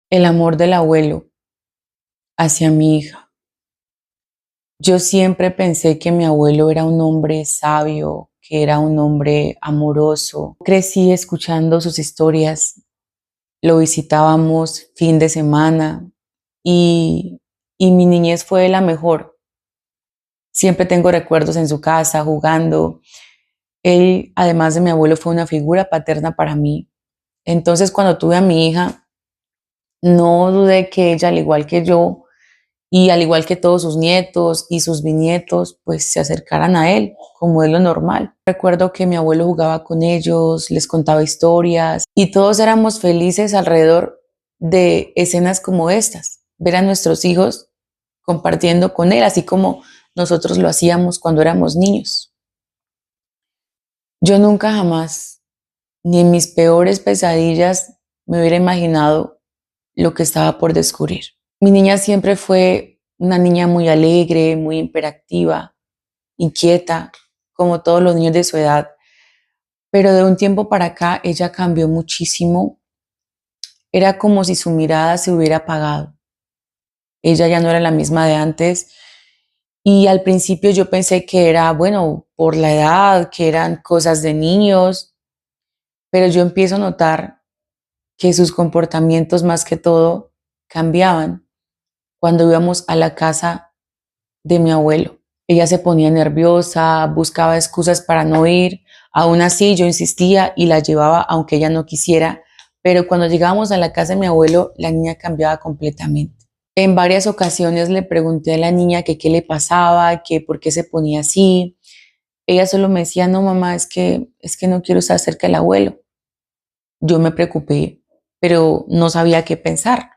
El amor del abuelo hacia mi hija. Yo siempre pensé que mi abuelo era un hombre sabio, que era un hombre amoroso. Crecí escuchando sus historias, lo visitábamos fin de semana y, y mi niñez fue la mejor. Siempre tengo recuerdos en su casa jugando. Él, además de mi abuelo, fue una figura paterna para mí. Entonces, cuando tuve a mi hija, no dudé que ella, al igual que yo, y al igual que todos sus nietos y sus bisnietos, pues se acercaran a él, como es lo normal. Recuerdo que mi abuelo jugaba con ellos, les contaba historias y todos éramos felices alrededor de escenas como estas, ver a nuestros hijos compartiendo con él, así como nosotros lo hacíamos cuando éramos niños. Yo nunca jamás, ni en mis peores pesadillas, me hubiera imaginado lo que estaba por descubrir. Mi niña siempre fue una niña muy alegre, muy hiperactiva, inquieta, como todos los niños de su edad, pero de un tiempo para acá ella cambió muchísimo. Era como si su mirada se hubiera apagado. Ella ya no era la misma de antes y al principio yo pensé que era, bueno, por la edad, que eran cosas de niños, pero yo empiezo a notar que sus comportamientos más que todo cambiaban cuando íbamos a la casa de mi abuelo. Ella se ponía nerviosa, buscaba excusas para no ir. Aún así yo insistía y la llevaba aunque ella no quisiera, pero cuando llegábamos a la casa de mi abuelo, la niña cambiaba completamente. En varias ocasiones le pregunté a la niña que qué le pasaba, que por qué se ponía así. Ella solo me decía, no mamá, es que no quiero estar cerca del abuelo. Yo me preocupé, pero no sabía qué pensar.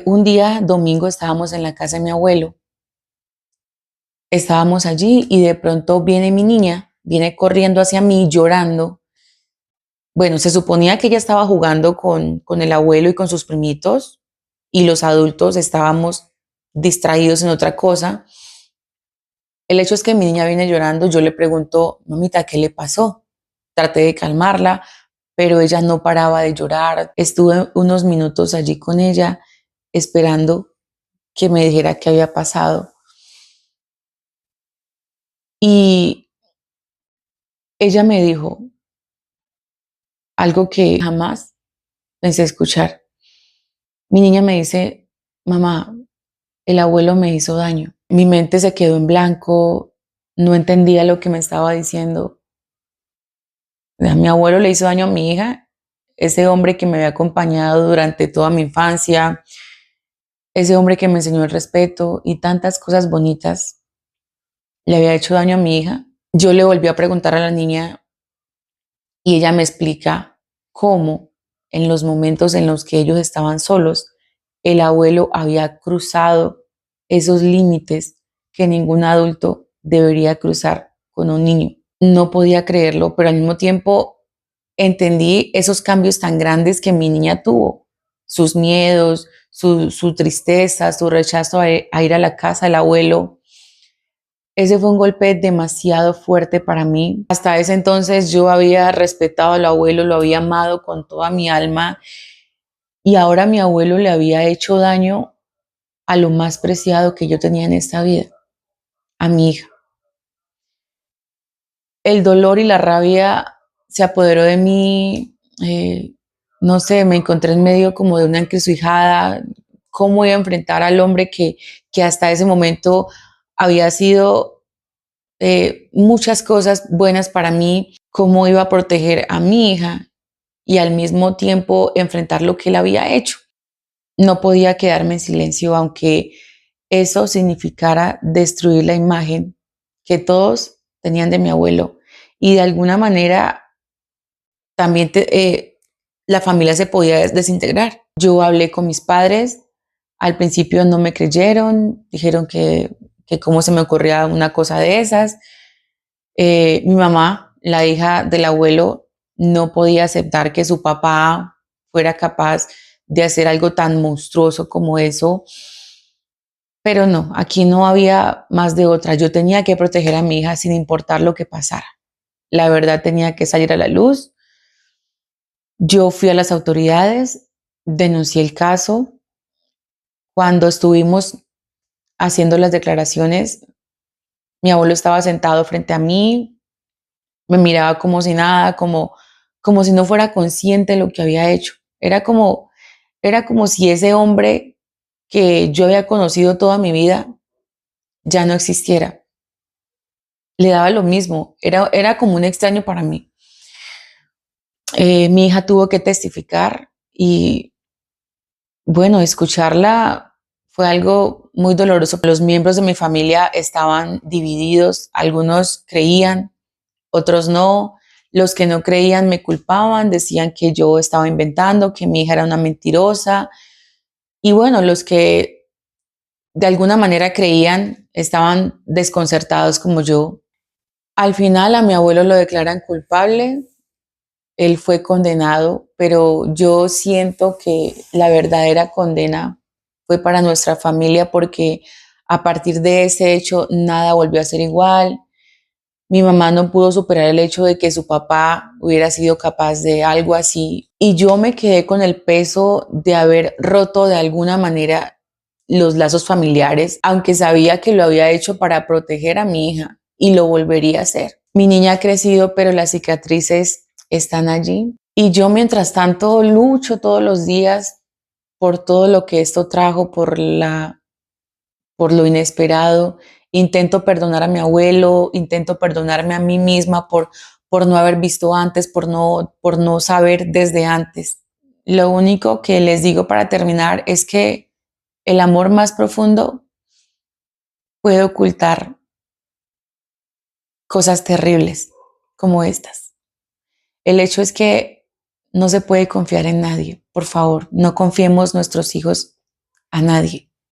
Un día, domingo, estábamos en la casa de mi abuelo. Estábamos allí y de pronto viene mi niña, viene corriendo hacia mí llorando. Bueno, se suponía que ella estaba jugando con el abuelo y con sus primitos y los adultos estábamos distraídos en otra cosa. El hecho es que mi niña viene llorando, yo le pregunto, mamita, ¿qué le pasó? Traté de calmarla, pero ella no paraba de llorar. Estuve unos minutos allí con ella esperando que me dijera qué había pasado. Y ella me dijo algo que jamás pensé escuchar. Mi niña me dice, mamá, el abuelo me hizo daño. Mi mente se quedó en blanco, no entendía lo que me estaba diciendo. Mi abuelo le hizo daño a mi hija, ese hombre que me había acompañado durante toda mi infancia, ese hombre que me enseñó el respeto y tantas cosas bonitas, le había hecho daño a mi hija. Yo le volví a preguntar a la niña y ella me explica cómo en los momentos en los que ellos estaban solos, el abuelo había cruzado esos límites que ningún adulto debería cruzar con un niño. No podía creerlo, pero al mismo tiempo entendí esos cambios tan grandes que mi niña tuvo, sus miedos, su tristeza, su rechazo a ir a la casa del abuelo. Ese fue un golpe demasiado fuerte para mí. Hasta ese entonces yo había respetado al abuelo, lo había amado con toda mi alma y ahora mi abuelo le había hecho daño a lo más preciado que yo tenía en esta vida, a mi hija. El dolor y la rabia se apoderó de mí, no sé, me encontré en medio como de una encrucijada. ¿Cómo iba a enfrentar al hombre que hasta ese momento había sido muchas cosas buenas para mí? ¿Cómo iba a proteger a mi hija y al mismo tiempo enfrentar lo que él había hecho? No podía quedarme en silencio, aunque eso significara destruir la imagen que todos tenían de mi abuelo. Y de alguna manera también la familia se podía desintegrar. Yo hablé con mis padres, al principio no me creyeron, dijeron que cómo se me ocurría una cosa de esas. Mi mamá, la hija del abuelo, no podía aceptar que su papá fuera capaz de hacer algo tan monstruoso como eso. Pero no, aquí no había más de otra. Yo tenía que proteger a mi hija sin importar lo que pasara. La verdad tenía que salir a la luz. Yo fui a las autoridades denuncié el caso. Cuando estuvimos haciendo las declaraciones, mi abuelo estaba sentado frente a mí, me miraba como si nada, como si no fuera consciente de lo que había hecho. Era como si ese hombre que yo había conocido toda mi vida ya no existiera. Le daba lo mismo, era como un extraño para mí. Mi hija tuvo que testificar y bueno, escucharla fue algo muy doloroso. Los miembros de mi familia estaban divididos, algunos creían, otros no. Los que no creían me culpaban, decían que yo estaba inventando, que mi hija era una mentirosa. Y bueno, los que de alguna manera creían estaban desconcertados como yo. Al final a mi abuelo lo declaran culpable, él fue condenado, pero yo siento que la verdadera condena fue para nuestra familia porque a partir de ese hecho nada volvió a ser igual. Mi mamá no pudo superar el hecho de que su papá hubiera sido capaz de algo así y yo me quedé con el peso de haber roto de alguna manera los lazos familiares, aunque sabía que lo había hecho para proteger a mi hija y lo volvería a hacer. Mi niña ha crecido, pero las cicatrices están allí y yo mientras tanto lucho todos los días por todo lo que esto trajo, por lo inesperado. Intento perdonar a mi abuelo, intento perdonarme a mí misma por no haber visto antes, por no saber desde antes. Lo único que les digo para terminar es que el amor más profundo puede ocultar cosas terribles como estas. El hecho es que no se puede confiar en nadie. Por favor, no confiemos nuestros hijos a nadie.